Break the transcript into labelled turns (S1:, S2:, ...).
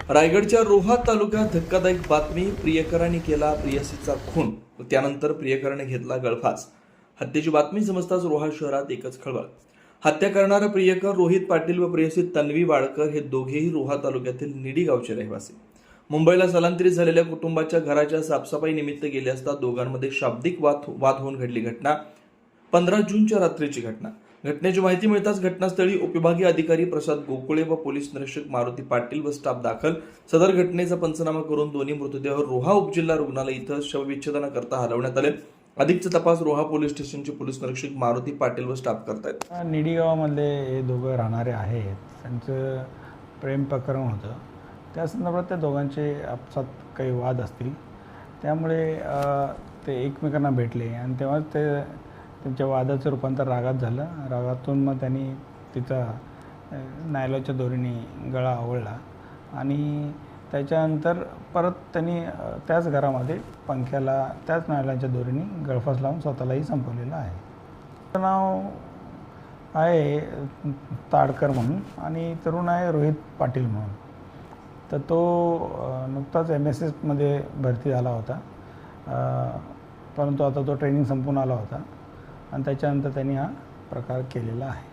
S1: रायगडच्या रोहा तालुक्यात धक्कादायक बातमी. प्रियकराने केला प्रियसीचा खून व त्यानंतर प्रियकराने घेतला गळफास. हत्येची बातमी समजताच रोहा शहरात एकच खळबळ. हत्या करणारा प्रियकर रोहित पाटील व प्रेयसी तन्वी वाडकर हे दोघेही रोहा तालुक्यातील निडी गावचे रहिवासी. मुंबईला स्थलांतरित झालेल्या कुटुंबाच्या घराच्या साफसफाई निमित्त गेले असता दोघांमध्ये शाब्दिक वाद होऊन घडली घटना. 15 जूनच्या रात्रीची घटना. घटनेची माहिती मिळताच घटनास्थळी उपविभागीय अधिकारी प्रसाद गोकुळे व पोलीस निरीक्षक मारुती पाटील व स्टाफ दाखल. सदर घटनेचा पंचनामा करून दोन्ही मृतदेह रोहा उपजिल्हा रुग्णालय इथं शवविच्छेदनाकरता हलवण्यात आले. अधिकचा तपास रोहा पोलीस स्टेशनचे पोलीस निरीक्षक मारुती पाटील व स्टाफ करतायत.
S2: निडी गावामधले हे दोघं राहणारे आहेत. त्यांचं प्रेम प्रकरण होतं. त्या संदर्भात त्या दोघांचे आपसात काही वाद असतील, त्यामुळे ते एकमेकांना भेटले आणि तेव्हा त्यांच्या वादाचं रूपांतर रागात झालं. रागातून मग त्यांनी तिचा नायलॉनच्या दोरीने गळा आवळला आणि त्याच्यानंतर परत त्यांनी त्याच घरामध्ये पंख्याला त्याच नायलॉनच्या दोरीने गळफास लावून स्वतःलाही संपवलेलं आहे. त्याचं नाव आहे ताडकर म्हणून आणि तरुण आहे रोहित पाटील म्हणून. तर तो नुकताच MSSमध्ये भरती झाला होता, परंतु आता तो ट्रेनिंग संपून आला होता आणि त्याच्यानंतर त्यांनी हा प्रकार केलेला आहे.